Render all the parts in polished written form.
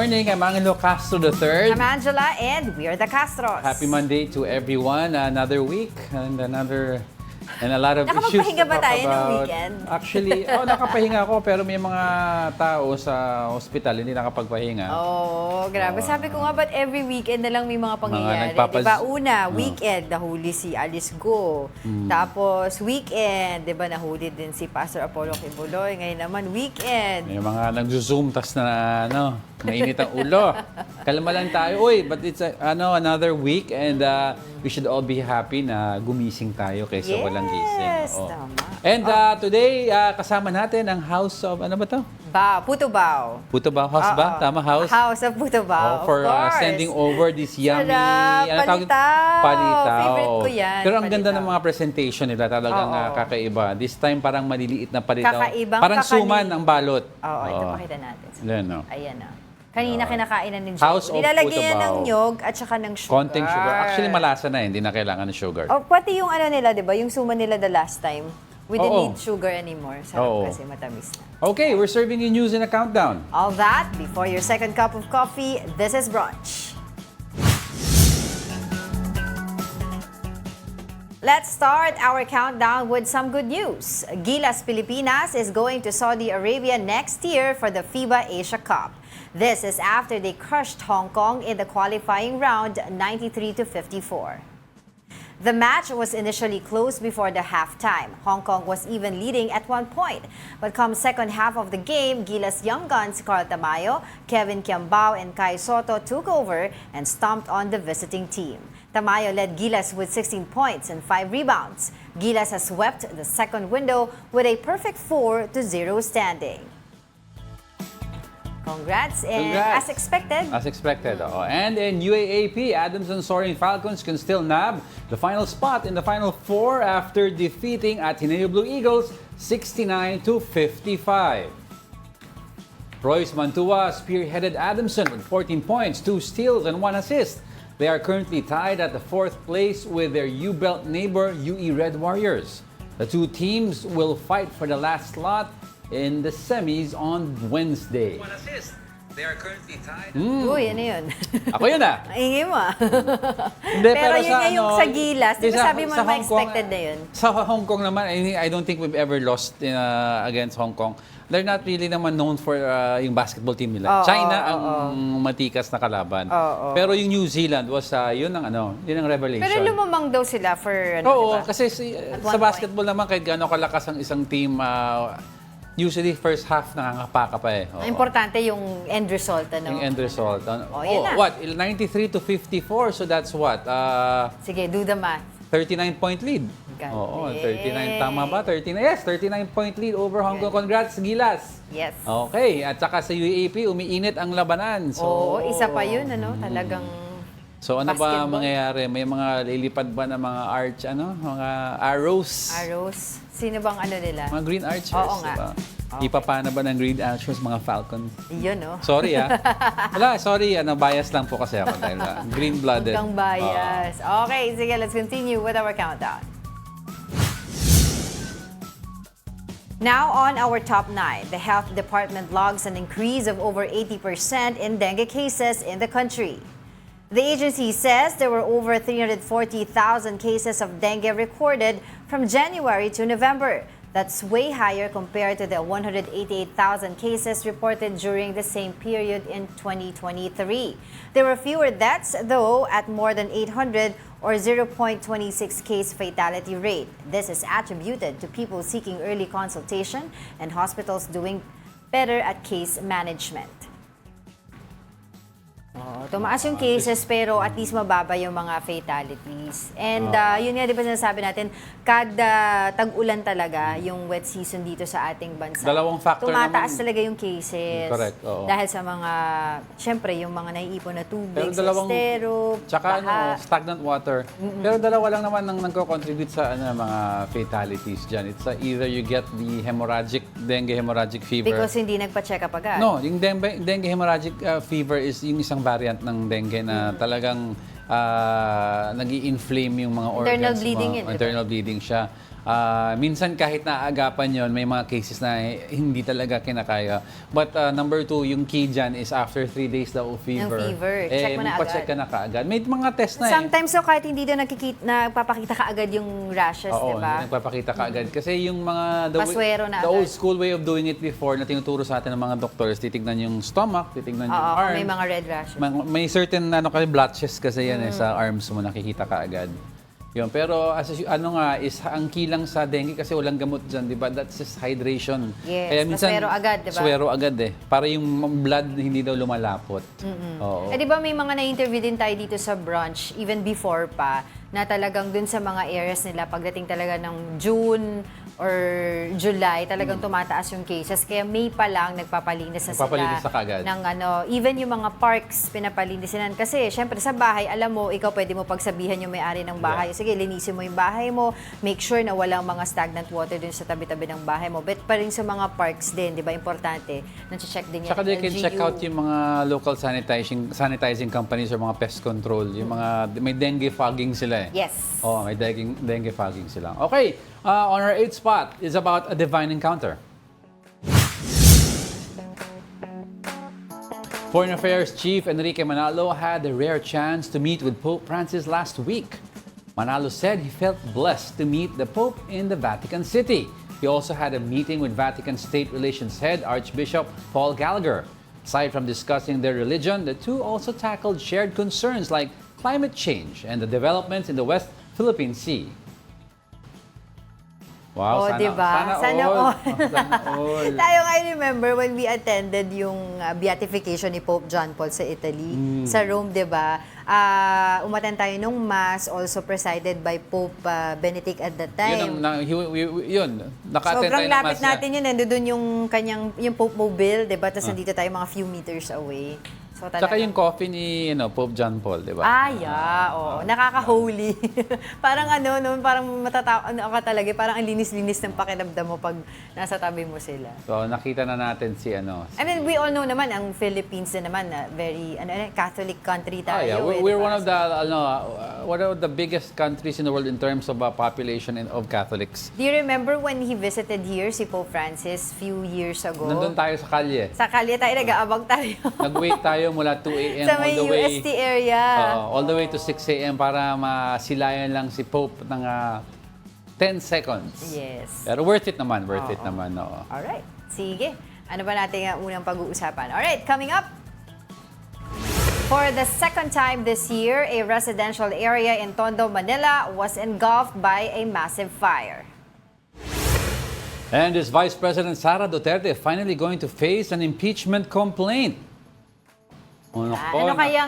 morning. I'm Angelo Castro III. I'm Angela and we are the Castros. Happy Monday to everyone. Another week and a lot of issues to Nakapagpahinga ba talk tayo ng about. weekend? Actually, nakapahinga ako pero may mga tao sa ospital hindi nakapagpahinga. Oh, grabe. Sabi ko nga, ba't every weekend na lang may mga pangyayari? Diba? Una, weekend, nahuli si Alice Go. Tapos, weekend, diba, nahuli din si Pastor Apollo Quiboloy. Ngayon naman, weekend. May mga nagzo-zoom, tas na, mainit ang ulo. Kalma lang tayo. Uy, but it's another week and we should all be happy na gumising tayo kaysa walang gising. Yes, tama. And today, kasama natin ang House of, ano ba to? Puto Bao. Puto Bao House ba? Tama, House? House of Puto Bao, for of course. sending over this yummy... Palitaw. Palitaw. Favorite ko yan. Pero ang ganda ng mga presentation nila, talagang kakaiba. This time parang maliliit na palitaw. Parang suman ang balot. Oo, ito pakita natin. Ayan, no? Ayan na. Kanina kinakain na ng Diyog. House of Nilalagyan Puto ng Bao. nyog at saka ng sugar. Konting sugar. Actually, malasa na hindi na kailangan ng sugar. Oh, pati yung ano nila, di ba? Yung suman nila the last time. We didn't need sugar anymore. Sarap kasi matamis na. Okay, we're serving you news in a countdown. All that before your second cup of coffee. This is Brunch. Let's start our countdown with some good news. Gilas Pilipinas is going to Saudi Arabia next year for the FIBA Asia Cup. This is after they crushed Hong Kong in the qualifying round 93-54. The match was initially close before the halftime. Hong Kong was even leading at one point. But come second half of the game, Gilas young guns Carl Tamayo, Kevin Kiambao, and Kai Soto took over and stomped on the visiting team. Tamayo led Gilas with 16 points and 5 rebounds. Gilas has swept the second window with a perfect 4-0 standing. Congrats, and as expected. As expected, And in UAAP, Adams and Soaring Falcons can still nab the final spot in the Final Four after defeating Ateneo Blue Eagles 69-55. Royce Mantua spearheaded Adamson with 14 points, 2 steals, and 1 assist. They are currently tied at the 4th place with their U-Belt neighbor, UE Red Warriors. The two teams will fight for the last slot in the semis on Wednesday. One assist. They are currently tied. Uy, ano yun? Ako yun Ingin mo. Hindi, pero yun nga yung sa Gilas. Di ba sabi mo naman expected na yun? Sa Hong Kong naman, I don't think we've ever lost against Hong Kong. They're not really naman known for yung basketball team nila. China ang matikas na kalaban. Pero yung New Zealand was yun ang revelation. Pero lumamang daw sila for diba? Kasi sa basketball point naman kahit gaano kalakas ang isang team, usually first half nangangapa ka pa eh. Importante yung end result, ano? Yung end result. Yun na. What? 93-54, so that's what? Sige, do the math. 39-point lead. Oo, 39. Tama ba? 39. Yes, 39-point lead over Hong Kong. Congrats, Gilas. Yes. Okay, at saka sa UAAP, umiinit ang labanan. So, isa pa yun, ano? Talagang so ano ba basketball. mangyayari? May mga lilipad ba na mga mga arrows? Arrows. Sino bang ano nila? Mga green archers. Oo nga. Diba? Ipapana ba ng green archers mga Falcons? Yun, no? Sorry Wala, sorry. Bias lang po kasi ako dahil green-blooded. Huwag kang bias. Okay, sige, let's continue with our countdown. Now on our top 9, the Health Department logs an increase of over 80% in dengue cases in the country. The agency says there were over 340,000 cases of dengue recorded from January to November. That's way higher compared to the 188,000 cases reported during the same period in 2023. There were fewer deaths, though, at more than 800 or 0.26 case fatality rate. This is attributed to people seeking early consultation and hospitals doing better at case management. Tumaas yung cases pero at least mababa yung mga fatalities. And yun nga, di ba sinasabi natin, kada tag-ulan talaga yung wet season dito sa ating bansa. Dalawang factor tumataas naman. talaga yung cases. Correct, oo. Dahil sa mga, syempre, yung mga naiipon na tubig, sa dalawang, estero, tsaka baha. stagnant water. Pero dalawa lang naman ang nagko-contribute sa mga fatalities dyan. It's either you get the dengue hemorrhagic fever. Because hindi nagpa-check up agad. No, yung dengue hemorrhagic fever is yung isang variant ng dengue na talagang nag-i-inflame yung mga organs. Internal bleeding yun, Internal bleeding siya. Minsan kahit naaagapan yon, may mga cases na hindi talaga kinakaya. But number 2, yung key dyan is after 3 days daw of fever. Yung fever. Check mo na agad. Check ka na kaagad. May mga test na Sometimes kahit hindi na nagpapakita ka agad yung rashes, Oo, di ba? nagpapakita ka agad. Kasi yung mga Paswero na the old agad. school way of doing it before na tinuturo sa atin ng mga doctors, titignan yung stomach, titignan yung Oo, arm. may mga red rashes. May certain blotches kasi yan sa arms mo, nakikita ka agad. Yun. Pero is ang key lang sa dengue kasi walang gamot dyan, di ba? That's just hydration. Yes, Kaya minsan, paswero agad, di ba? Swero agad Para yung blood hindi daw lumalapot. Oo. Di ba may mga na-interview din tayo dito sa Brunch, even before pa, na talagang dun sa mga areas nila, pagdating talaga ng June or July, talagang tumataas yung cases. Kaya May pa lang, nagpapalinis na Nagpapalinis sila. na kaagad. Ng even yung mga parks, pinapalinis na. Kasi, syempre, sa bahay, alam mo, ikaw pwede mo pagsabihan yung may-ari ng bahay. Sige, linisin mo yung bahay mo. Make sure na walang mga stagnant water dun sa tabi-tabi ng bahay mo. But pa rin sa mga parks din, di ba, importante, na-check din yan. Saka they can check out yung mga local sanitizing companies or mga pest control. Yung mga, may dengue fogging sila Yes. Oo, may dengue fogging sila. Okay, on our 8th spot is about a divine encounter. Foreign Affairs Chief Enrique Manalo had the rare chance to meet with Pope Francis last week. Manalo said he felt blessed to meet the Pope in the Vatican City. He also had a meeting with Vatican State Relations Head Archbishop Paul Gallagher. Aside from discussing their religion, the two also tackled shared concerns like climate change and the developments in the West Philippine Sea. Wow, Diba? Sana all. Sana all. Tayo nga, I remember when we attended yung beatification ni Pope John Paul sa Italy, sa Rome, diba? Umattend tayo nung Mass, also presided by Pope Benedict at that time. Naka-attend Sobrang tayo ng lapit Mass natin yun, nandun yung Pope Mobile, diba? Tapos nandito tayo mga few meters away. So, Tsaka yung coffee ni Pope John Paul, di ba? Oo. Nakaka-holy. Parang parang ka talaga. Parang ang linis-linis ng pakiramdam mo pag nasa tabi mo sila. So, nakita na natin si I mean, we all know naman, ang Philippines na naman, very Catholic country tayo. We're one of the biggest countries in the world in terms of population of Catholics. Do you remember when he visited here, si Pope Francis, few years ago? Nandun tayo sa kalye. Sa kalye tayo, nag-aabang tayo. Nag-wait tayo mula 2 a.m. Sa may UST area. All the way to 6 a.m. para masilayan lang si Pope ng 10 seconds. Yes. Pero worth it naman, oo. Alright, sige. Ano ba natin ang unang pag-uusapan? Alright, coming up. For the second time this year, a residential area in Tondo, Manila was engulfed by a massive fire. And is Vice President Sara Duterte finally going to face an impeachment complaint? Ano kayang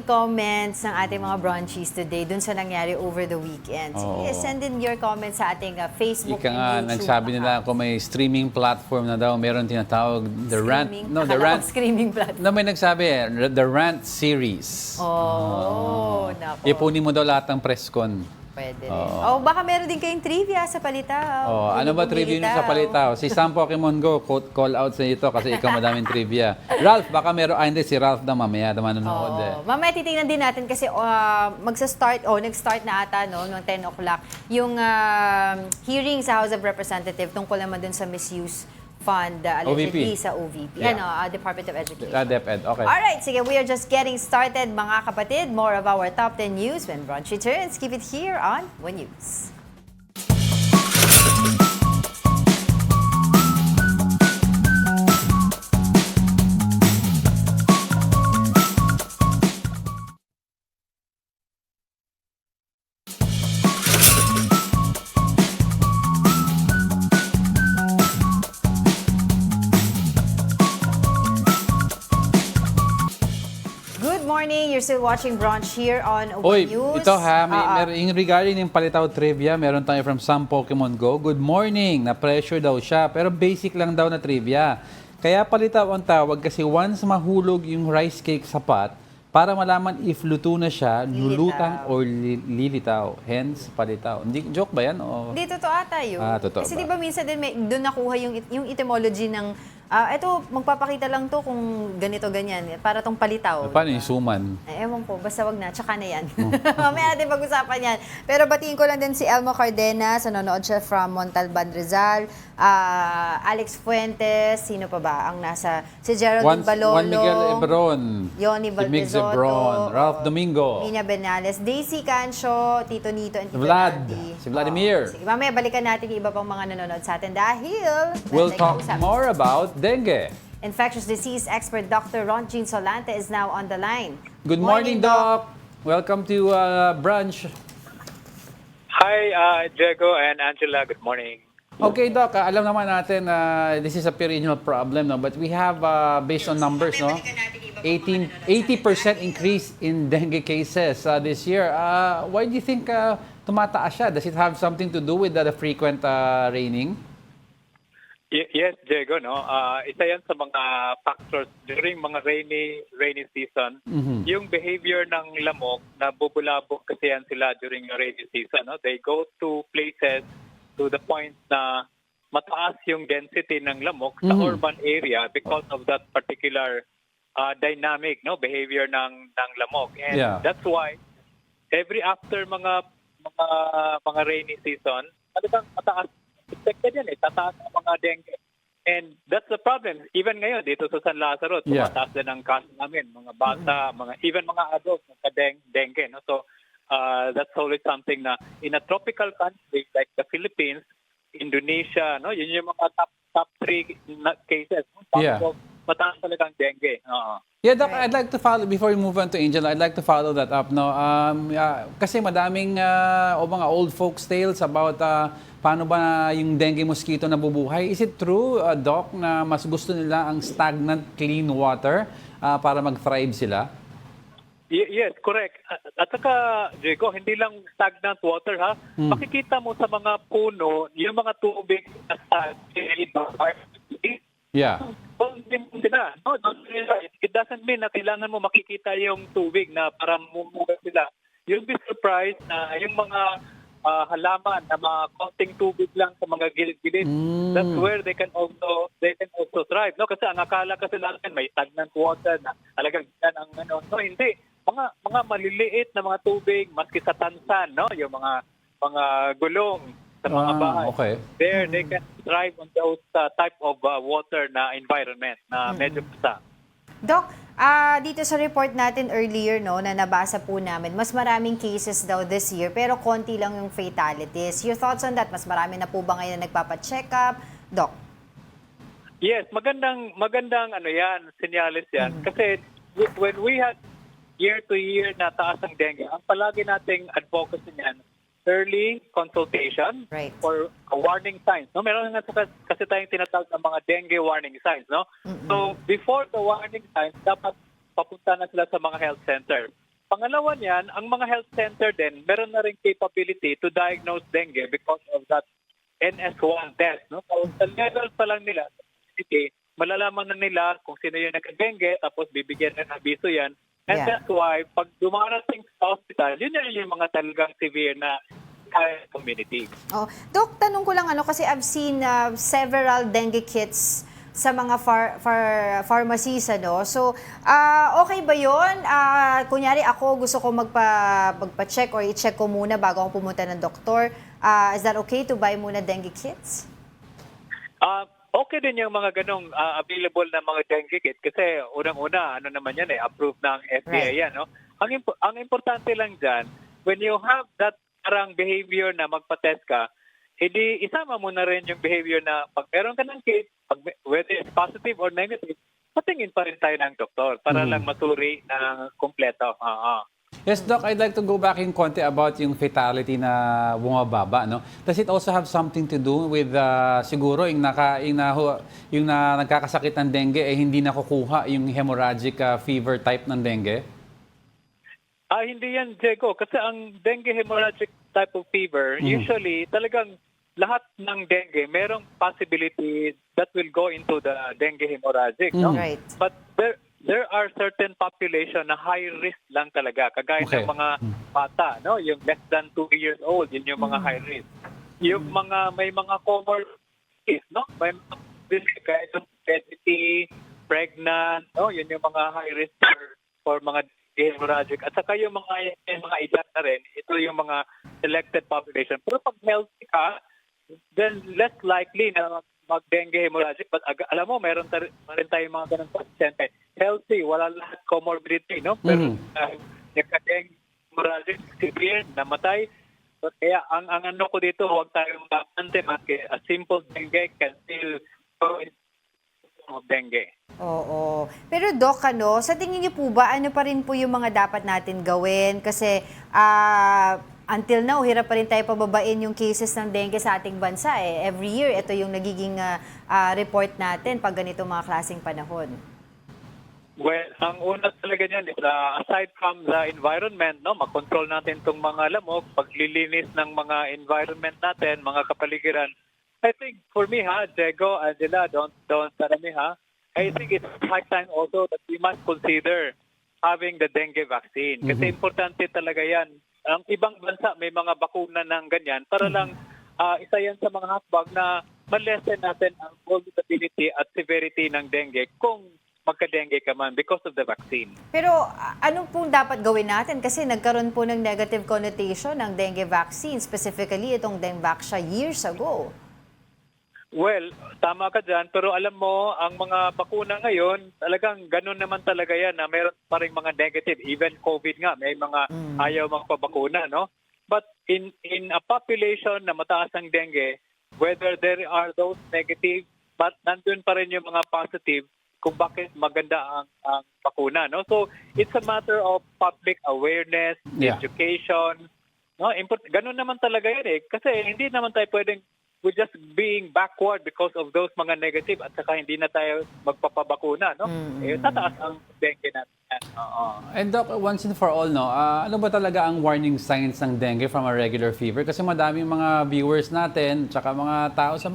comments ng ating mga brunchies today dun sa nangyari over the weekend? Sige, send in your comments sa ating Facebook and YouTube. Nagsabi nila account. kung may streaming platform na daw, meron tinatawag The Rant. Streaming platform. May nagsabi The Rant Series. Nako. Ipunin mo daw lahat ng press con. Pwede rin. Baka meron din kayong trivia sa Palita. Ano ba trivia nyo sa Palita? Si Sam Pokemon Go, call out sa ito kasi ikaw madaming trivia. Ralph, baka meron, hindi, si Ralph na mamaya manonood Mamaya titingnan din natin kasi nag-start na ata noong 10 o'clock yung hearing sa House of Representatives tungkol naman dun sa misuse fund allegedly sa OVP. Department of Education. DepEd, okay. Alright, sige, we are just getting started mga kapatid. More of our top 10 news when Brunch returns. Keep it here on One News. You're still watching Brunch here on One News. Ito regarding yung Palitaw trivia, meron tayo from Sam Pokemon Go. Good morning, na-pressure daw siya, pero basic lang daw na trivia. Kaya palitaw ang tawag kasi once mahulog yung rice cake sa pot, para malaman if luto na siya, lulutang or lilitaw. Hence, palitaw. Hindi, joke ba yan? Hindi, totoo ata yun. Totoo kasi ba? di ba minsan din doon nakuha yung etymology ng Ito, magpapakita lang to kung ganito, ganyan. Para tong palitaw. Paano yung suman? Ewan ko, basta wag na. Tsaka na yan. Mamaya natin pag-usapan yan. Pero batiin ko lang din si Elmo Cardenas. Nanonood siya from Montalban, Rizal. Alex Fuentes. Sino pa ba ang nasa? Si Geraldine Balolo. Juan Miguel Ebron. Yoni Mix Valdezotto. Ebron. Ralph Domingo. Nina Benales. Daisy Cancio. Tito Nito. And Tito Vlad. Nati. Si Vladimir. Sige, mamaya balikan natin yung iba pang mga nanonood sa atin dahil We'll talk more about dengue. infectious disease expert Dr. Ron Jean Solante is now on the line. Good morning, Doc. Welcome to Brunch. Hi, Diego and Angela. Good morning. Okay, Doc, alam naman natin this is a perennial problem, no? But we have, based on numbers, no? 80% increase in dengue cases this year. Why do you think tumataas siya? Does it have something to do with the frequent raining? Yes, Diego, no. Isa 'yan sa mga factors during mga rainy season. Yung behavior ng lamok na bubulabog kasi yan sila during the rainy season, no. They go to places to the point na mataas yung density ng lamok sa urban area because of that particular dynamic, no, behavior ng lamok. And that's why every after mga rainy season, talagang mataas expected yan tataas ang mga dengue. And that's the problem. Even ngayon, dito sa San Lazaro, tumataas din ang kaso namin. Mga bata, even mga adults, dengue. No? So, that's always something na in a tropical country like the Philippines, Indonesia, no, yun yung mga top 3 cases. Mataas talagang dengue. Yeah, Doc, I'd like to follow, before we move on to Angela, I'd like to follow that up. No? Kasi madaming mga old folks tales about paano ba yung dengue mosquito nabubuhay. Is it true, Doc, na mas gusto nila ang stagnant, clean water para mag-thrive sila? Yes, correct. At saka, Diego, hindi lang stagnant water, ha? Makikita mo sa mga puno, yung mga tubig na no, it doesn't mean na kailangan mo makikita yung tubig na para mumuga sila. You'll be surprised na yung mga halaman na mga konting tubig lang sa mga gilid-gilid. That's where they can also thrive. No, kasi ang akala kasi natin may stagnant water na talagang yan ang ano. No, hindi. Mga maliliit na mga tubig maski sa tansan, no, yung mga gulong sa mga bahay. Okay. There, they can thrive on those type of water na environment na medyo basa. Doc, dito sa report natin earlier, no, na nabasa po namin, mas maraming cases daw this year, pero konti lang yung fatalities. Your thoughts on that? Mas marami na po ba ngayon na nagpapa-check up? Doc? Yes, magandang ano yan, senyales yan. Kasi when we had year-to-year na taas ang dengue, ang palagi nating advocacy niyan, early consultation or warning signs. No, meron nga kasi tayong tinatawag ng mga dengue warning signs, no? So, before the warning signs, dapat papunta na sila sa mga health center. Pangalawa niyan, ang mga health center din, meron na rin capability to diagnose dengue because of that NS1 test, no? So, sa level pa lang nila, malalaman na nila kung sino yung nagka-dengue, tapos bibigyan ng abiso yan. And that's why, pag dumarating sa hospital, yun yung mga talagang severe na community. Oh, Doc, tanong ko lang kasi I've seen several dengue kits sa mga pharmacies, ano? So, okay ba yun? Kunyari ako, gusto ko magpa-check or i-check ko muna bago ako pumunta ng doktor. Is that okay to buy muna dengue kits? Okay din yung mga ganong available na mga dengue kit kasi unang-una, ano naman yan approved ng FDA yan, no? Ang importante lang dyan, when you have that parang behavior na magpa-test ka, edi isama mo na rin yung behavior na pag meron ka ng kit, whether it's positive or negative, patingin pa rin tayo ng doktor para lang maturi ng kumpleto. Yes, Doc, I'd like to go back in konti about yung fatality na bumababa, no? Does it also have something to do with siguro yung nagkakasakit ng dengue hindi nakukuha yung hemorrhagic fever type ng dengue? Hindi yan, Diego, kasi ang dengue hemorrhagic type of fever, usually talagang lahat ng dengue merong possibility that will go into the dengue hemorrhagic, no? Right. But there are certain population na high risk lang talaga, kagaya ng mga bata, no, yung less than 2 years old, yun yung mga high risk. Yung may mga comorbidities, no, may mga risk kaya obesity, pregnant, no? Yun yung mga high risk for mga hemorrhagic. At saka yung mga edad na rin, ito yung mga selected population. Pero pag healthy ka, then less likely na mag-dengue hemorrhagic. But alam mo, meron rin tayong mga ganun pasyente. Healthy, wala lahat comorbidity, no? Pero nagka-dengue hemorrhagic, severe, namatay. So, kaya ang ano ko dito, huwag tayong mapante, a simple dengue can still go in of dengue. Oo. Pero Doc, sa tingin niyo po ba, ano pa rin po yung mga dapat natin gawin? Kasi until now, hirap pa rin tayo pababain yung cases ng dengue sa ating bansa. Every year, ito yung nagiging report natin pag ganito mga klaseng panahon. Well, ang una talaga niyan is aside from the environment, no, mag-control natin itong mga lamok, paglilinis ng mga environment natin, mga kapaligiran. I think for me, Diego, Angela, don't tarami, I think it's high time also that we must consider having the dengue vaccine. Kasi importante talaga yan. Ang ibang bansa may mga bakuna ng ganyan para lang isa yan sa mga hasbag na ma-lessen natin ang vulnerability at severity ng dengue kung magka-dengue ka man because of the vaccine. Pero ano pong dapat gawin natin? Kasi nagkaroon po ng negative connotation ng dengue vaccine, specifically itong Dengvaxia years ago. Well, tama ka dyan, pero alam mo, ang mga bakuna ngayon, talagang ganun naman talaga yan na meron pa rin mga negative. Even COVID nga, may mga ayaw magpabakuna, no? But in a population na mataas ang dengue, whether there are those negative, but nandun pa rin yung mga positive, kung bakit maganda ang bakuna, no? So it's a matter of public awareness, education, no? Ganun naman talaga yan kasi hindi naman tayo pwedeng we're just being backward because of those mga negative at saka hindi na tayo magpapabakuna, no? Tataas ang dengue natin. And Doc, once and for all, no, ano ba talaga ang warning signs ng dengue from a regular fever? Kasi madaming mga viewers natin, tsaka mga tao sa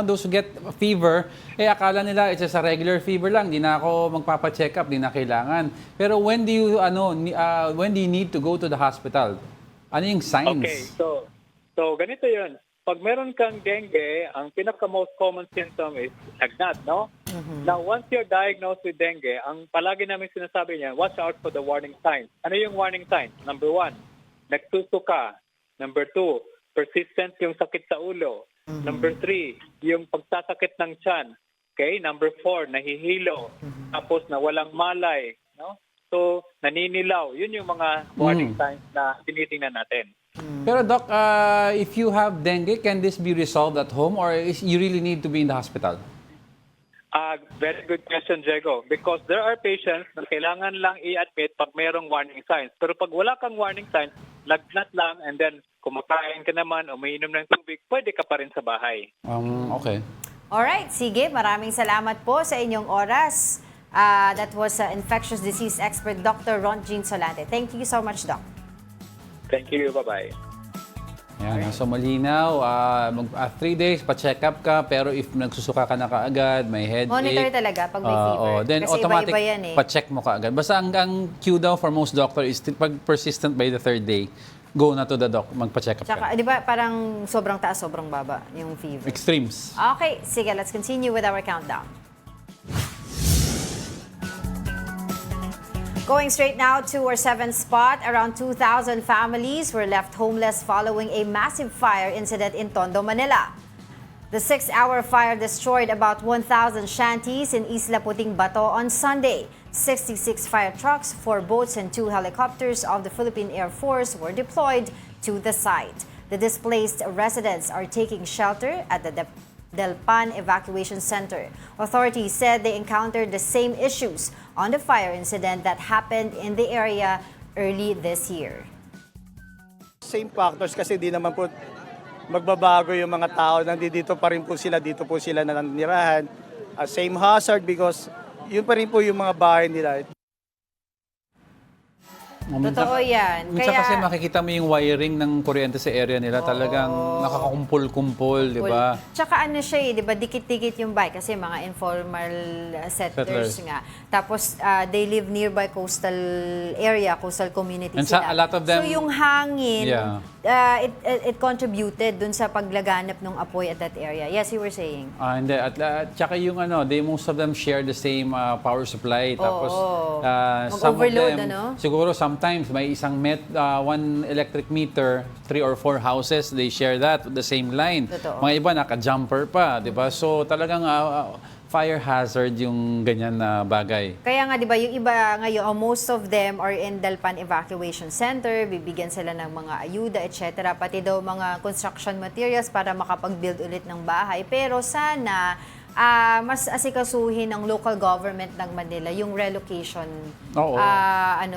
those who get fever, akala nila it's just a regular fever lang, di na ako magpapa-check up, di na kailangan. Pero when do you need to go to the hospital? Ano yung signs? Okay, so ganito 'yun. Pag meron kang dengue, ang pinaka-most common symptom is lagnat, no? Now, once you're diagnosed with dengue, ang palagi namin sinasabi niya, watch out for the warning signs. Ano yung warning signs? Number 1, nagsusuka. Number 2, persistent yung sakit sa ulo. Number 3, yung pagsasakit ng tiyan. Okay? Number 4, nahihilo. Tapos nawalang malay, no? So, naninilaw. Yun yung mga warning signs na tinitingnan natin. Pero Doc, if you have dengue, can this be resolved at home or you really need to be in the hospital? Very good question, Diego. Because there are patients na kailangan lang i-admit pag mayroong warning signs. Pero pag wala kang warning signs, lagnat lang and then kumakain ka naman o umiinom ng tubig, pwede ka pa rin sa bahay. Okay. Alright, sige. Maraming salamat po sa inyong oras. That was infectious disease expert Dr. Ron Jean Solante. Thank you so much, Doc. Thank you. Bye-bye. Yan, so malinaw, 3 days, pa-check up ka, pero if nagsusuka ka na kaagad, may headache. Monitor talaga pag may fever. Then kasi automatic, iba-iba yan pa-check mo kaagad. Basta ang cue daw for most doctor is pag persistent by the 3rd day, go na to the doc, magpa-check up Tsaka, ka. di ba, parang sobrang taas, sobrang baba yung fever. Extremes. Okay, sige, let's continue with our countdown. Going straight now to our 7th spot, around 2,000 families were left homeless following a massive fire incident in Tondo, Manila. The 6-hour fire destroyed about 1,000 shanties in Isla Puting Bato on Sunday. 66 fire trucks, 4 boats, and 2 helicopters of the Philippine Air Force were deployed to the site. The displaced residents are taking shelter at the Del Pan Evacuation Center. Authorities said they encountered the same issues on the fire incident that happened in the area early this year. Same factors kasi di naman po magbabago yung mga tao. Nandito pa rin po sila, dito po sila nanirahan. Same hazard because yun pa rin po yung mga bahay nila. Totoo yan. Minsan kasi makikita mo yung wiring ng kuryente sa area nila, talagang nakakakumpul-kumpul, di ba? Tsaka ano siya di ba, dikit-dikit yung bike kasi mga informal settlers nga. Tapos they live nearby coastal area, coastal community And sila. a lot of them, so yung hangin, it contributed dun sa paglaganap ng apoy at that area. Yes, you were saying? Hindi. At tsaka yung most of them share the same power supply. Tapos some of Mag-overload, them, ano? siguro sometimes may isang one electric meter, 3 or 4 houses, they share that with the same line. Totoo. Mga iba naka-jumper pa, di ba? So talagang fire hazard yung ganyan na bagay. Kaya nga, di ba, yung iba ngayon, most of them are in Dalpan Evacuation Center, bibigyan sila ng mga ayuda, etc. Pati daw mga construction materials para makapag-build ulit ng bahay. Pero sana, mas asikasuhin ng local government ng Manila yung relocation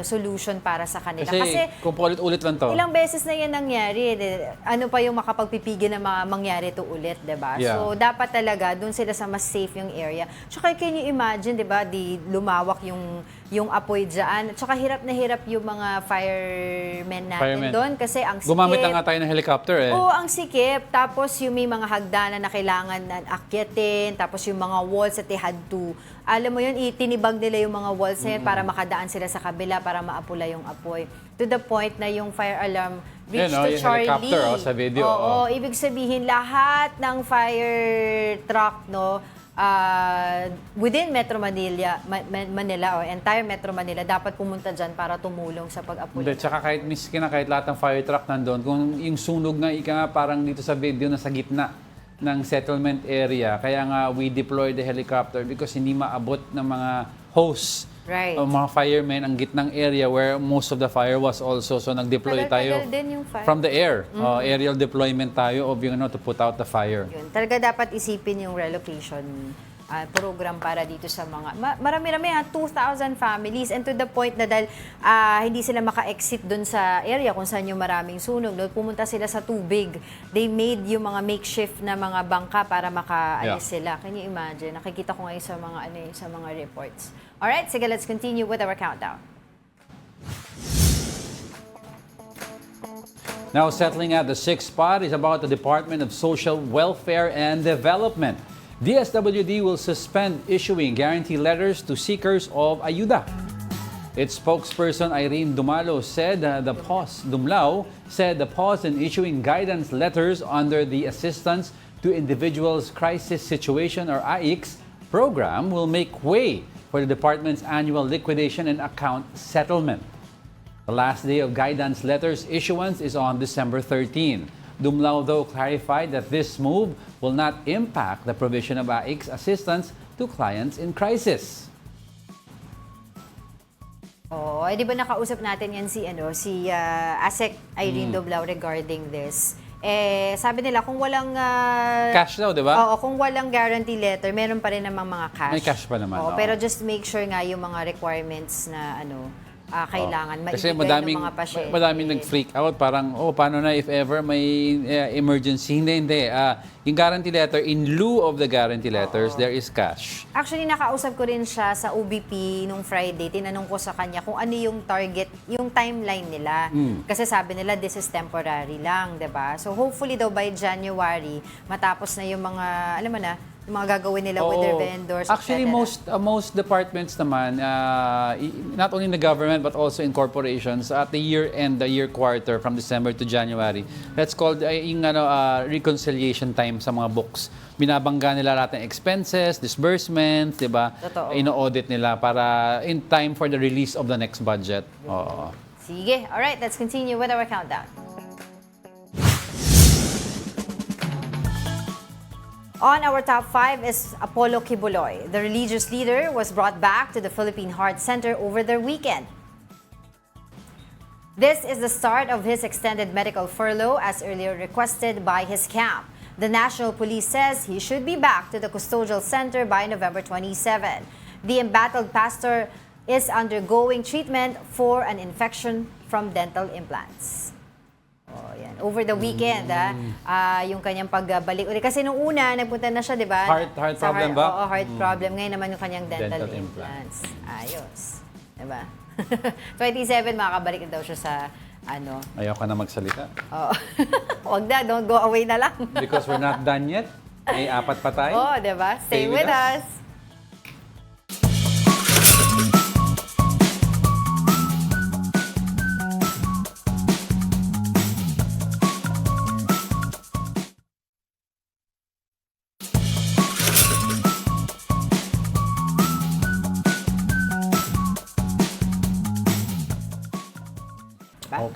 solution para sa kanila. Kasi kung paulit-ulit lang to. Ilang beses na yan nangyari. Ano pa yung makapagpipigil na mangyari to ulit, diba? Yeah. So, dapat talaga, dun sila sa mas safe yung area. Tsaka, can you imagine, diba, lumawak yung apoy dyan. Tsaka, hirap na hirap yung mga firemen natin doon. Kasi ang sikip. Gumamit na nga tayo ng helicopter eh. Oo, ang sikip. Tapos, yung may mga hagdanan na kailangan na akyatin. Tapos, yung mga walls that they had to, alam mo yun, itinibag nila yung mga walls na yun para makadaan sila sa kabila para maapula yung apoy. To the point na yung fire alarm reached to yung Charlie. helicopter sa video. Oo, ibig sabihin, lahat ng fire truck, within Metro Manila or entire Metro Manila, dapat pumunta dyan para tumulong sa pag-apula. Tsaka kahit lahat ng fire truck nandun, kung yung sunog nga parang dito sa video na sa gitna ng settlement area. Kaya nga we deployed the helicopter because hindi maabot ng mga hose o mga firemen ang gitnang area where most of the fire was also. So nag-deploy tayo din yung fire. From the air. Aerial deployment tayo of to put out the fire. Yun. Talaga dapat isipin yung relocation program para dito sa mga marami-rami 2,000 families, and to the point na dahil hindi sila maka-exit dun sa area kung saan yung maraming sunog, pumunta sila sa tubig. They made yung mga makeshift na mga bangka para makaalis sila. Can you imagine? Nakikita ko ngayon sa mga reports. Alright, sige, let's continue with our countdown. Now, settling at the sixth spot is about the Department of Social Welfare and Development. DSWD will suspend issuing guarantee letters to seekers of ayuda. Its spokesperson Irene Dumalo said the pause in issuing guidance letters under the Assistance to Individuals Crisis Situation or AICS program will make way for the department's annual liquidation and account settlement. The last day of guidance letters issuance is on December 13. Dumlao, though, clarified that this move will not impact the provision of AICS assistance to clients in crisis. Di ba nakausap natin yan si ASEC Irene Dumlao regarding this? Sabi nila kung walang cash daw, di ba? Oo, kung walang guarantee letter, meron pa rin namang mga cash. May cash pa naman. Pero just make sure nga yung mga requirements na kailangan kasi maibigay ng mga pasyente. Madaming nag-freak out, parang paano na if ever may emergency? Hindi. Yung guarantee letter, in lieu of the guarantee letters, there is cash. Actually, nakausap ko rin siya sa UBP nung Friday. Tinanong ko sa kanya kung ano yung target, yung timeline nila. Kasi sabi nila, this is temporary lang, 'di ba? So hopefully daw by January, matapos na yung mga, alam mo na, yung mga gagawin nila with their vendors. Actually, most departments naman, not only in the government but also in corporations, at the year end, the year quarter from December to January, that's called yung reconciliation time sa mga books. Binabangga nila lahat ng expenses, disbursements, di ba? Ino-audit nila para in time for the release of the next budget. Sige. Alright, let's continue with our countdown. On our top 5 is Apollo Quiboloy. The religious leader was brought back to the Philippine Heart Center over the weekend. This is the start of his extended medical furlough as earlier requested by his camp. The National Police says he should be back to the custodial center by November 27. The embattled pastor is undergoing treatment for an infection from dental implants. Yan. Over the weekend, yung kanyang pagbalik ulit. Kasi nung una, nagpunta na siya, di ba? Heart problem ba? Oo, heart problem. Ngayon naman yung kanyang dental implants. Ayos. Di ba? 27, makakabalik na daw siya sa ano. Ayaw ka na magsalita. Oh. Wag na, don't go away na lang. Because we're not done yet. May 4 pa tayo. Oh, diba? Stay with us.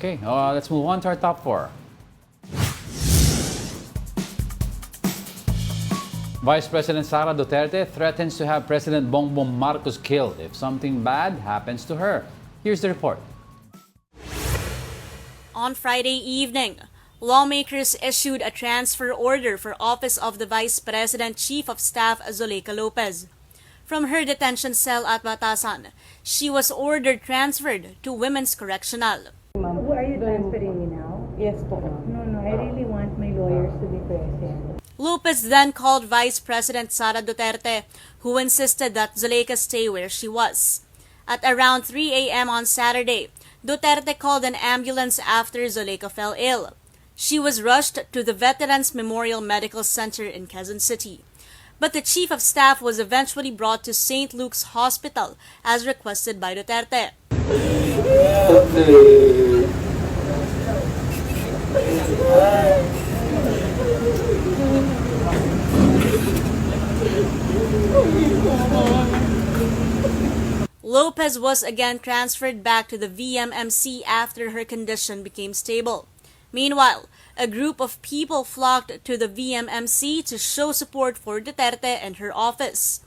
Okay, let's move on to our top 4. Vice President Sara Duterte threatens to have President Bongbong Marcos killed if something bad happens to her. Here's the report. On Friday evening, lawmakers issued a transfer order for Office of the Vice President Chief of Staff Zuleika Lopez. From her detention cell at Batasan, she was ordered transferred to Women's Correctional. Who are you transferring me now? Yes po, ma'am. No, I really want my lawyers to be present. Lopez then called Vice President Sara Duterte, who insisted that Zuleika stay where she was. At around 3 a.m. on Saturday, Duterte called an ambulance after Zuleika fell ill. She was rushed to the Veterans Memorial Medical Center in Quezon City. But the Chief of Staff was eventually brought to St. Luke's Hospital as requested by Duterte. Lopez was again transferred back to the VMMC after her condition became stable. Meanwhile, a group of people flocked to the VMMC to show support for Duterte and her office.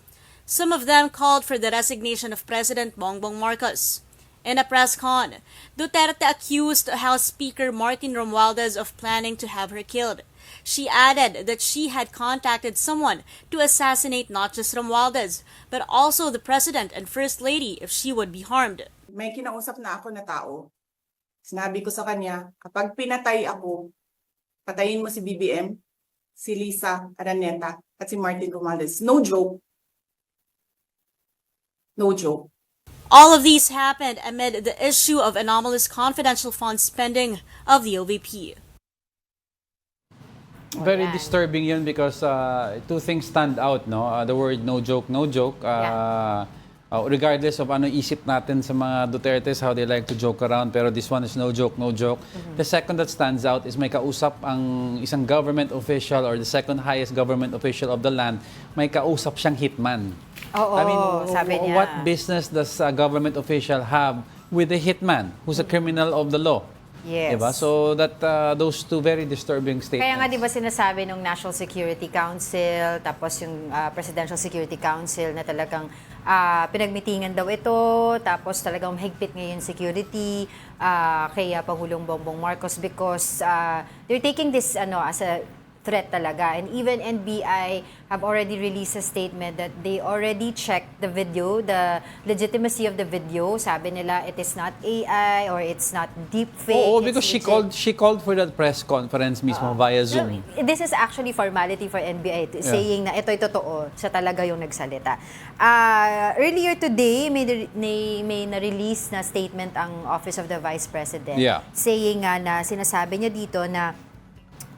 Some of them called for the resignation of President Bongbong Marcos. In a press con, Duterte accused House Speaker Martin Romualdez of planning to have her killed. She added that she had contacted someone to assassinate not just Romualdez, but also the President and First Lady if she would be harmed. May kinausap na ako na tao. Sinabi ko sa kanya, kapag pinatay ako, patayin mo si BBM, si Lisa Araneta, at si Martin Romualdez. No joke. No joke. All of these happened amid the issue of anomalous confidential fund spending of the OVP. Very disturbing yun because 2 things stand out, no? The word no joke, no joke. Regardless of ano isip natin sa mga Dutertes, how they like to joke around, pero this one is no joke, no joke. The second that stands out is may kausap ang isang government official or the second highest government official of the land, may kausap siyang hitman. Oo, I mean, sabi niya. what business does a government official have with a hitman who's a criminal of the law? Yes. Diba? So that those 2 very disturbing statements. Kaya nga 'di ba sinasabi ng National Security Council tapos yung Presidential Security Council na talagang pinagmitingan daw ito tapos talagang mahigpit ngayon security kay Pangulong Bongbong Marcos because they're taking this as a threat talaga. And even NBI have already released a statement that they already checked the video, the legitimacy of the video. Sabi nila it is not AI or it's not deep fake. Oo, because she called for that press conference mismo via Zoom. This is actually formality for NBI saying na ito'y totoo, siya talaga yung nagsalita. Earlier today, may na-release na statement ang Office of the Vice President saying nga na sinasabi niya dito na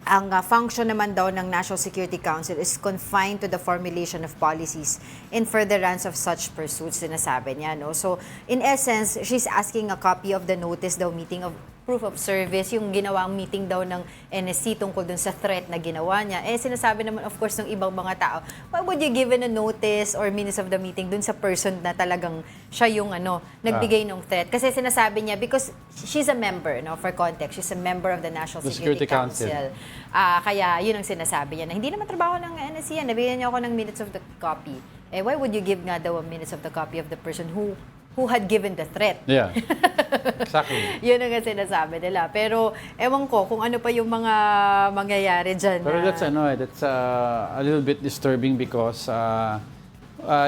ang function naman daw ng National Security Council is confined to the formulation of policies in furtherance of such pursuits, sinasabi niya. No? So, in essence, she's asking a copy of the notice daw meeting of proof of service, yung ginawang meeting daw ng NSC tungkol dun sa threat na ginawa niya. Sinasabi naman, of course, ng ibang mga tao, why would you give a notice or minutes of the meeting dun sa person na talagang siya yung nagbigay ng threat? Kasi sinasabi niya, because she's a member, for context, she's a member of the National Security Council. Kaya yun ang sinasabi niya, na hindi naman trabaho ng NSC yan, nabigyan niya ako ng minutes of the copy. Why would you give nga daw a minutes of the copy of the person who had given the threat? Yeah. Exactly. Yun ang sinasabi nila. Pero ewan ko kung ano pa yung mga mangyayari dyan. Pero that's a little bit disturbing because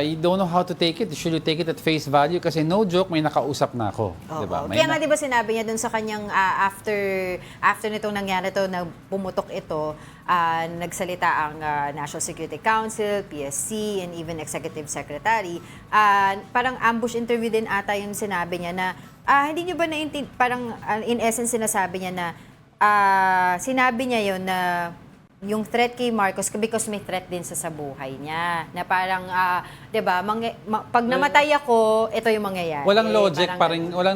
you don't know how to take it. Should you take it at face value? Kasi no joke, may nakausap na ako. Oo. Diba? Kaya nga 'di ba sinabi niya dun sa kanyang after nitong nangyari to, na pumutok ito, nagsalita ang National Security Council, PSC, and even Executive Secretary. Parang ambush interview din ata yung sinabi niya na hindi niyo ba parang in essence sinasabi niya na sinabi niya yon na yung threat kay Marcos because may threat din sa buhay niya. Na parang, 'di ba, pag namatay ako, ito yung mangyayari. Walang logic,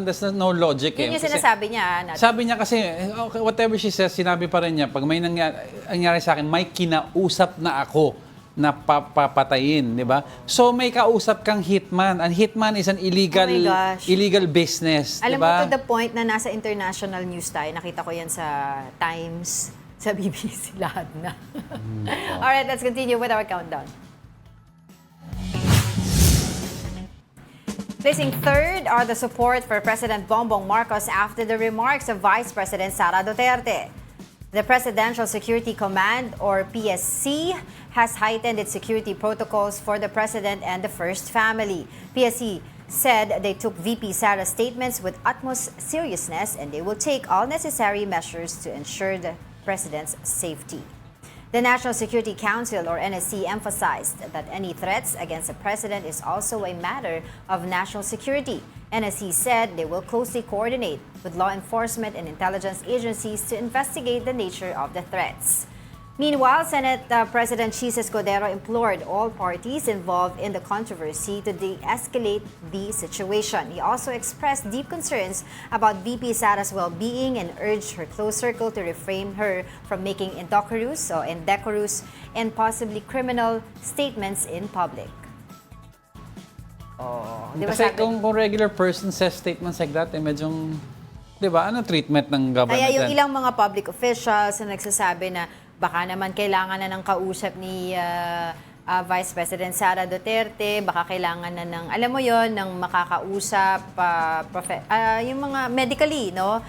there's no logic. Yun yung sinasabi niya. Sabi niya kasi, okay, whatever she says, sinabi pa rin niya, pag may nangyari sa akin, may kinausap na ako na papatayin, di ba? So may kausap kang hitman. And hitman is an illegal business, Alam di ba? mo, to the point na nasa international news tayo, nakita ko yan sa Times, sa BBC, lahat na. Alright, let's continue with our countdown. Placing third are the support for President Bongbong Marcos after the remarks of Vice President Sara Duterte. The Presidential Security Command, or PSC, has heightened its security protocols for the President and the First Family. PSC said they took VP Sara's statements with utmost seriousness and they will take all necessary measures to ensure the President's safety. The National Security Council, or NSC, emphasized that any threats against the President is also a matter of national security. NSC said they will closely coordinate with law enforcement and intelligence agencies to investigate the nature of the threats. Meanwhile, Senate President Chis Escudero implored all parties involved in the controversy to de-escalate the situation. He also expressed deep concerns about VP Sara's well-being and urged her close circle to refrain her from making indecorous and possibly criminal statements in public. Kasi kung regular person says statements like that, medyong, di ba, ano treatment ng government? Kaya yung ilang mga public officials na nagsasabi na baka naman kailangan na ng kausap ni Vice President Sara Duterte, baka kailangan na ng, alam mo yon, ng makakausap, yung mga medically, no?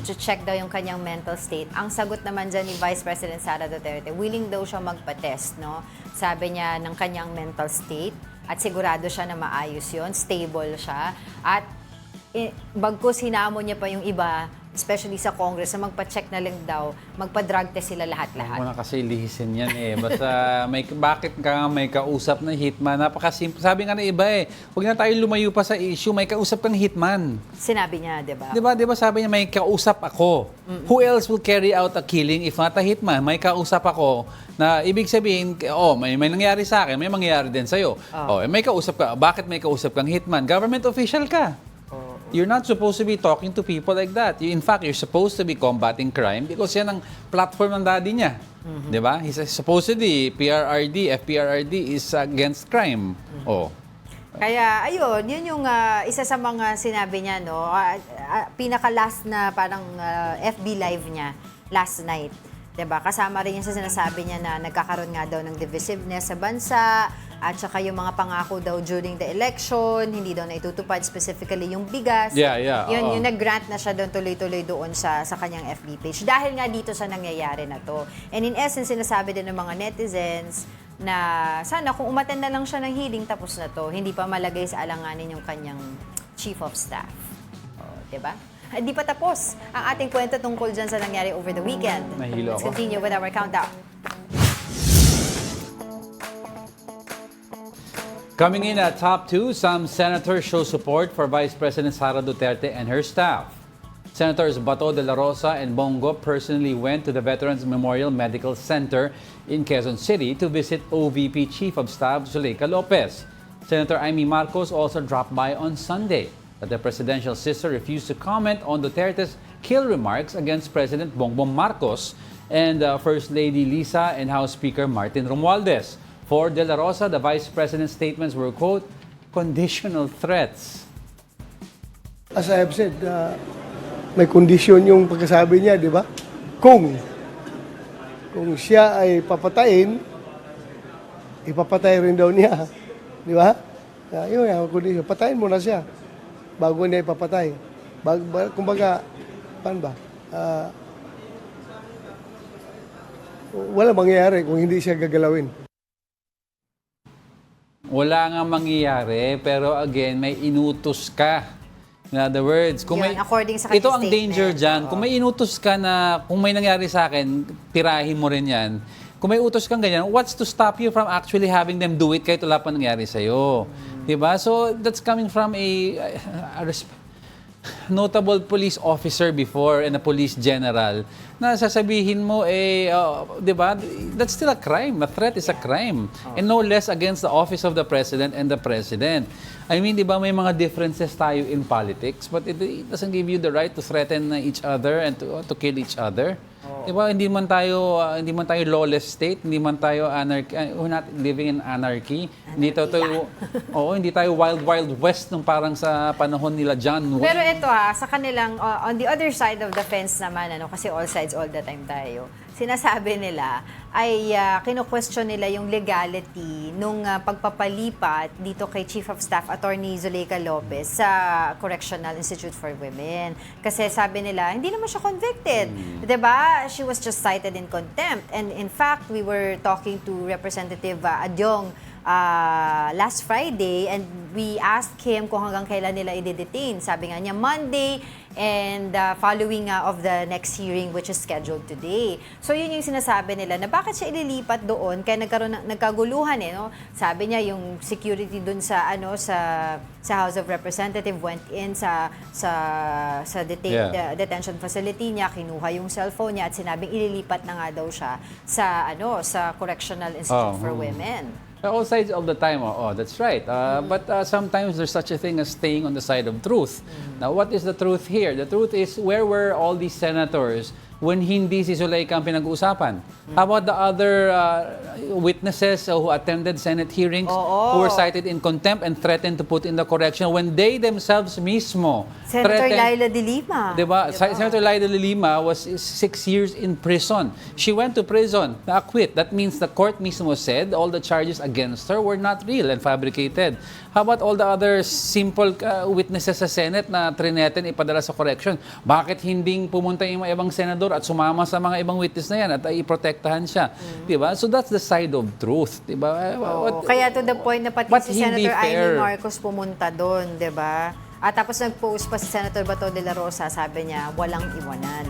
To check daw yung kanyang mental state. Ang sagot naman dyan ni Vice President Sara Duterte, willing daw siya magpa-test, no? Sabi niya ng kanyang mental state at sigurado siya na maayos yon, stable siya. At bagkus hinamon niya pa yung iba, especially sa Congress, na magpa-check na lang daw, magpa-drug test sila lahat-lahat. Huwag mo na kasi lihisin yan Basta bakit ka may kausap na hitman? Napakasimple. Sabi nga na iba huwag na tayo lumayo pa sa issue, may kausap kang hitman. Sinabi niya, di ba? Di ba sabi niya, may kausap ako. Who else will carry out a killing if not a hitman? May kausap ako na ibig sabihin, may nangyari sa akin, may mangyayari din sa'yo. May kausap ka. Bakit may kausap kang hitman? Government official ka. You're not supposed to be talking to people like that. In fact, you're supposed to be combating crime because yan ang platform ng daddy niya. Di ba? He's supposedly FPRRD is against crime. Kaya, ayun, yun yung isa sa mga sinabi niya, no? Pinaka-last na parang FB live niya last night. Diba? Kasama rin yung sa sinasabi niya na nagkakaroon nga daw ng divisiveness sa bansa at saka yung mga pangako daw during the election, hindi daw na itutupad specifically yung bigas. Yun, yung nag-grant na siya doon tuloy-tuloy doon sa kanyang FB page. Dahil nga dito sa nangyayari na to. And in essence, sinasabi din ng mga netizens na sana kung umattend na lang siya ng hearing, tapos na to. Hindi pa malagay sa alanganin yung kanyang chief of staff. Diba? Hindi pa tapos ang ating kwento tungkol dyan sa nangyari over the weekend. Nahilo Let's ako. continue with our countdown. Coming in at top 2, some senators show support for Vice President Sara Duterte and her staff. Senators Bato de la Rosa and Bongo personally went to the Veterans Memorial Medical Center in Quezon City to visit OVP Chief of Staff Zuleika Lopez. Senator Amy Marcos also dropped by on Sunday. But the presidential sister refused to comment on Duterte's kill remarks against President Bongbong Marcos and First Lady Lisa and House Speaker Martin Romualdez. For De La Rosa, the Vice President's statements were, quote, conditional threats. As I have said, may kondisyon yung pagkasabi niya, di ba? Kung siya ay papatayin, ipapatay rin daw niya. Di ba? Yun yung kondisyon. Patayin mo na siya bago niya ipapatay. Kumbaga, paano ba? Wala mangyayari kung hindi siya gagalawin. Wala nga mangyayari, pero again, may inutos ka. In other words, Yun, according sa kanyang ito ang statement. danger dyan. Kung may inutos ka na, kung may nangyari sa akin, tirahin mo rin yan. Kung may utos kang ganyan, what's to stop you from actually having them do it kahit wala pa nangyari sa'yo? Diba? So, that's coming from a notable police officer before and a police general na sasabihin mo, di ba, that's still a crime. A threat is a crime. And no less against the office of the president and the president. I mean, di ba, may mga differences tayo in politics, but it doesn't give you the right to threaten each other and to kill each other. Di ba, hindi man tayo lawless state, hindi man tayo anarchy, we're not living in anarchy. Hindi tayo wild west nung parang sa panahon nila John Wayne. Pero ito sa kanilang, on the other side of the fence naman, kasi all sides all the time tayo, sinasabi nila ay kino-question nila yung legality nung pagpapalipat dito kay Chief of Staff Attorney Zuleika Lopez sa Correctional Institute for Women. Kasi sabi nila, hindi naman siya convicted. Diba? She was just cited in contempt. And in fact, we were talking to Representative Adyong last Friday and we asked him kung hanggang kailan nila i-detain. Sabi nga niya, Monday and following of the next hearing which is scheduled today. So yun yung sinasabi nila na bakit siya ililipat doon kaya nagkaguluhan no? Sabi niya yung security doon sa House of Representative went in sa detention facility niya, kinuha yung cellphone niya at sinabing ililipat na nga daw siya sa Correctional Institute for Women. All sides all the time. That's right. But sometimes there's such a thing as staying on the side of truth. Now, what is the truth here? The truth is, where were all these senators when hindi si Zuleika ang pinag-uusapan? How about the other witnesses who attended Senate hearings who were cited in contempt and threatened to put in the correction when they themselves mismo Senator Laila de Lima. Diba? Senator Laila de Lima was 6 years in prison. She went to prison na acquit. That means the court mismo said all the charges against her were not real and fabricated. How about all the other simple witnesses sa Senate na trineten ipadala sa correction? Bakit hindi pumunta yung mga ibang senador at sumama sa mga ibang witness na yan at iprotektahan siya? Diba? So that's the side of truth. Diba? Kaya to the point na pati si hindi Senator fair. Amy Marcos pumunta doon, diba? At tapos nag-post pa si Senator Bato de la Rosa, sabi niya, walang iwanan.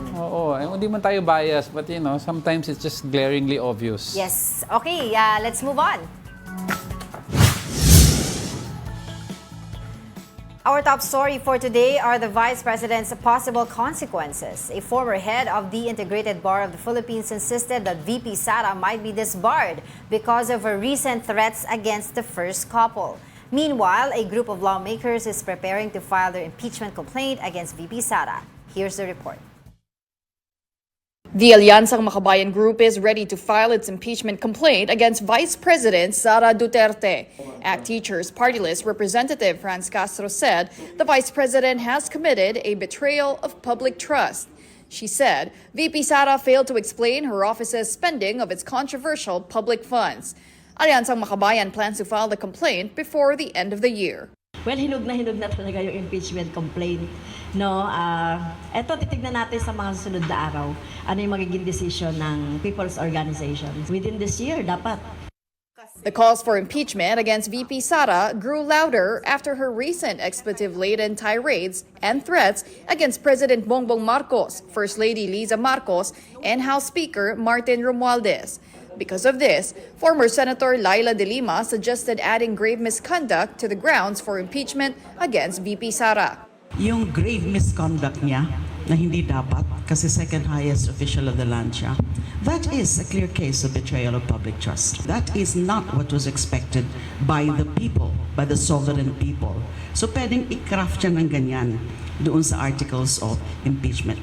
Hindi man tayo biased, but sometimes it's just glaringly obvious. Yes. Okay, let's move on. Our top story for today are the Vice President's possible consequences. A former head of the Integrated Bar of the Philippines insisted that VP Sara might be disbarred because of her recent threats against the first couple. Meanwhile, a group of lawmakers is preparing to file their impeachment complaint against VP Sara. Here's the report. The Aliansang Makabayan Group is ready to file its impeachment complaint against Vice President Sara Duterte. ACT Teachers Party List Representative Franz Castro said the Vice President has committed a betrayal of public trust. She said VP Sara failed to explain her office's spending of its controversial public funds. Aliansang Makabayan plans to file the complaint before the end of the year. Well, hinog na talaga yung impeachment complaint. No, eto titignan natin sa mga susunod na araw ano yung magiging decision ng people's organizations. Within this year, dapat. The calls for impeachment against VP Sara grew louder after her recent expletive-laden tirades and threats against President Bongbong Marcos, First Lady Liza Marcos, and House Speaker Martin Romualdez. Because of this, former Senator Laila de Lima suggested adding grave misconduct to the grounds for impeachment against VP Sara. Yung grave misconduct niya na hindi dapat kasi second highest official of the land siya, that is a clear case of betrayal of public trust. That is not what was expected by the people, by the sovereign people. So pwedeng i-craft siya ng ganyan doon sa articles of impeachment.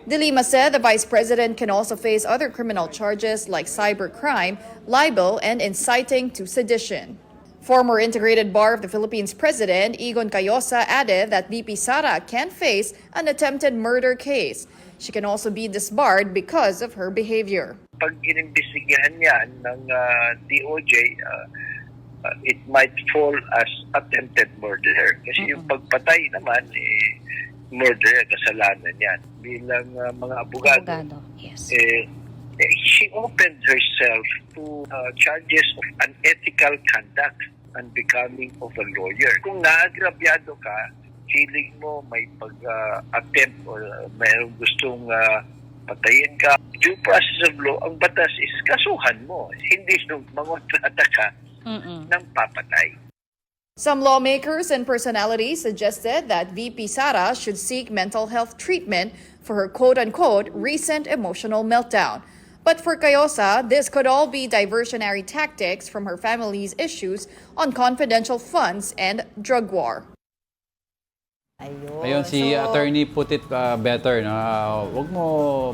De Lima said the Vice President can also face other criminal charges like cybercrime, libel, and inciting to sedition. Former Integrated Bar of the Philippines President Egon Cayosa added that VP Sara can face an attempted murder case. She can also be disbarred because of her behavior. Pag inimbestigahan niya ng DOJ, it might fall as attempted murder. Kasi yung pagpatay naman, murder, kasalanan yan. Bilang mga abogado, Yes. She opened herself to charges of unethical conduct. unbecoming of a lawyer. Kung naagrabyado ka, feeling mo may pag-attempt or mayroong gustong patayin ka, due process of law, ang batas is kasuhan mo. Hindi nung mangontrata ka ng papatay. Some lawmakers and personalities suggested that VP Sara should seek mental health treatment for her quote-unquote recent emotional meltdown. But for Cayosa, this could all be diversionary tactics from her family's issues on confidential funds and drug war. Ayun, si attorney put it better. Huwag mo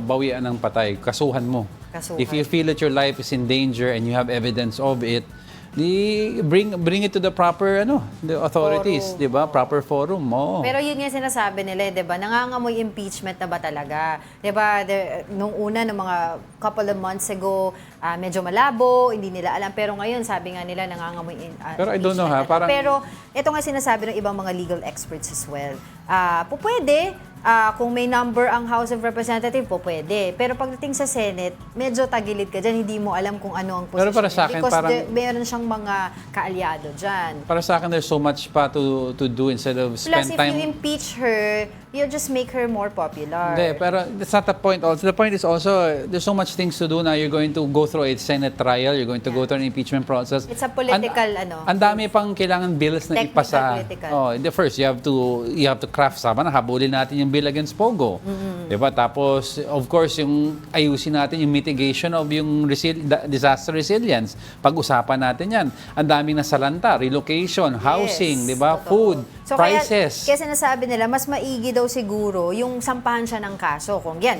bawian ng patay. Kasuhan mo. If you feel that your life is in danger and you have evidence of it, bring it to the proper the authorities, 'di ba? Proper forum mo. Pero yun nga sinasabi nila, 'di ba? Nangangamoy impeachment na ba talaga? 'Di ba? Nung una ng mga couple of months ago, medyo malabo, hindi nila alam, pero ngayon sabi nga nila nangangamoy Pero I don't know parang pero ito nga sinasabi ng ibang mga legal experts as well. Pwede. Kung may number ang House of Representatives, pwede. Pero pagdating sa Senate, medyo tagilid ka dyan, hindi mo alam kung ano ang posisyon. Pero para sa akin, because meron siyang mga kaalyado dyan. Para sa akin, there's so much pa to do instead of spend Plus, time. if you impeach her, you'll just make her more popular. Hindi, pero that's not the point. Also, the point is also, there's so much things to do now. You're going to go through a Senate trial. You're going to go through an impeachment process. It's a political, Ang dami pang kailangan bills na technical, ipasa. political. The first, you have to craft habulin natin yung bill against Pogo. Diba? Tapos, of course, yung ayusin natin yung mitigation of yung disaster resilience. Pag-usapan natin yan. Ang daming nasalanta, relocation, housing, diba? Food, So, prices. Kaya sinasabi nila, mas maigi daw siguro yung sampahan siya ng kaso. Kung yan,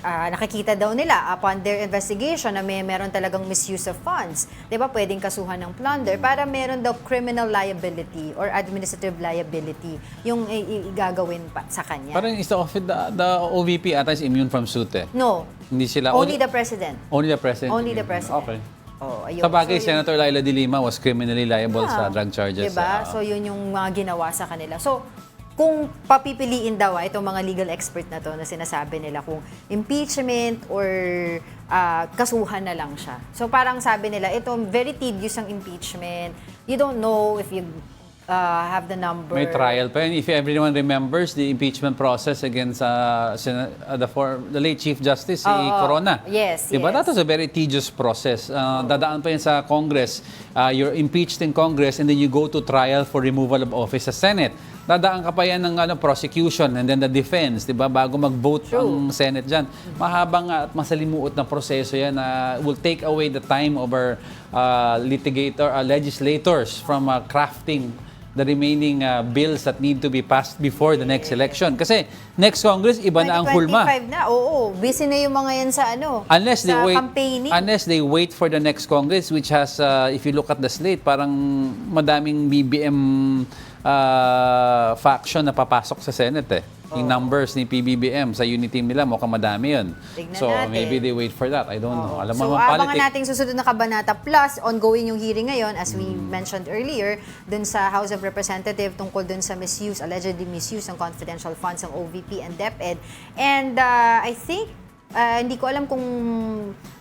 nakikita daw nila upon their investigation na meron talagang misuse of funds. Diba? Pwedeng kasuhan ng plunder para meron daw criminal liability or administrative liability yung igagawin pa sa kanya. Parang the OVP ata is immune from suit eh. No. Hindi sila. Only the president. Only the president. Only the president. Okay. Ayun. Sa bagay, So, Senator Laila de Lima was criminally liable sa drug charges. Diba? So, yun yung mga ginawa sa kanila. So, kung papipiliin daw itong mga legal expert na to na sinasabi nila kung impeachment or kasuhan na lang siya. So, parang sabi nila, ito very tedious ang impeachment. You don't know if you have the number. May trial pa yun. If everyone remembers the impeachment process against the late Chief Justice, si Corona. Yes, diba? yes. That was a very tedious process. Dadaan pa yun sa Congress. You're impeached in Congress and then you go to trial for removal of office sa Senate. Dadaan ka pa yan ng prosecution and then the defense, diba? Bago mag-vote ang Senate dyan. Mahabang at masalimuot na proseso yan na will take away the time of our legislators from crafting the remaining bills that need to be passed before the next election. Kasi next Congress, iba na ang hulma. 2025 na, oo. Busy na yung mga yan sa campaigning. Unless they wait for the next Congress, which has, if you look at the slate, parang madaming BBM faction na papasok sa Senate eh. Yung numbers ni PBBM sa unity nila, mukhang madami yun. So natin. maybe they wait for that. I don't know. Alam mo, So, abangan natin susunod na kabanata. Plus, ongoing yung hearing ngayon, as we mentioned earlier, dun sa House of Representatives tungkol dun sa misuse, allegedly misuse ng confidential funds ng OVP and DepEd. And I think, hindi ko alam kung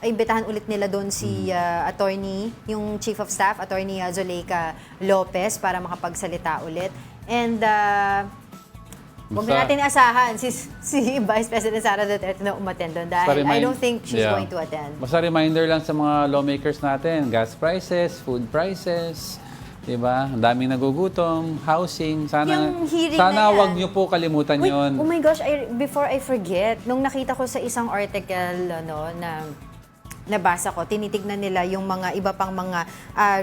imbitahan ulit nila doon si attorney, yung Chief of Staff, Attorney Zuleika Lopez, para makapagsalita ulit. And huwag na natin asahan si Vice President Sara Duterte na umattend doon dahil I don't think she's going to attend. Basta reminder lang sa mga lawmakers natin, gas prices, food prices, diba? Ang daming nagugutom, housing. Sana wag niyo po kalimutan yon. Oh my gosh, before I forget, nung nakita ko sa isang article na nabasa ko, tinitignan nila yung mga iba pang mga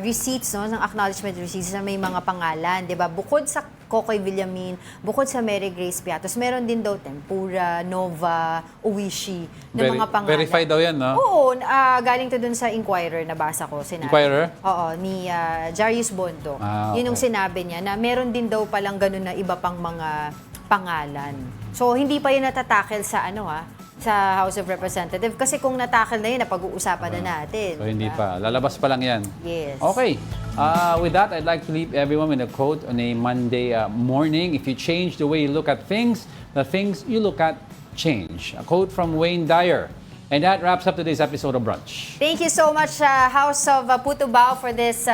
receipts, ng acknowledgement receipts na may mga pangalan, 'di ba? Bukod sa Kokoy Villamin, bukod sa Mary Grace Piatos, meron din daw Tempura, Nova, Uwishi na mga pangalan. Verified daw 'yan, no? Oo, galing to dun sa Inquirer, nabasa ko, sinabi. Inquirer? Oo, ni Jarius Bondo. Okay. Yun yung sinabi niya na meron din daw palang ganun na iba pang mga pangalan. So hindi pa yun natatakel sa sa House of Representatives. Kasi kung natakal na yun, napag-uusapan na natin. So hindi pa. Lalabas pa lang yan. Yes. Okay. With that, I'd like to leave everyone with a quote on a Monday morning. If you change the way you look at things, the things you look at change. A quote from Wayne Dyer. And that wraps up today's episode of Brunch. Thank you so much, House of Putubao, for this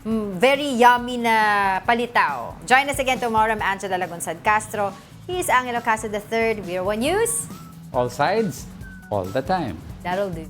very yummy na palitaw. Join us again tomorrow. I'm Angela Lagunzad-Castro. He's Angelo Castro III. We're One News. All sides, all the time. That'll do.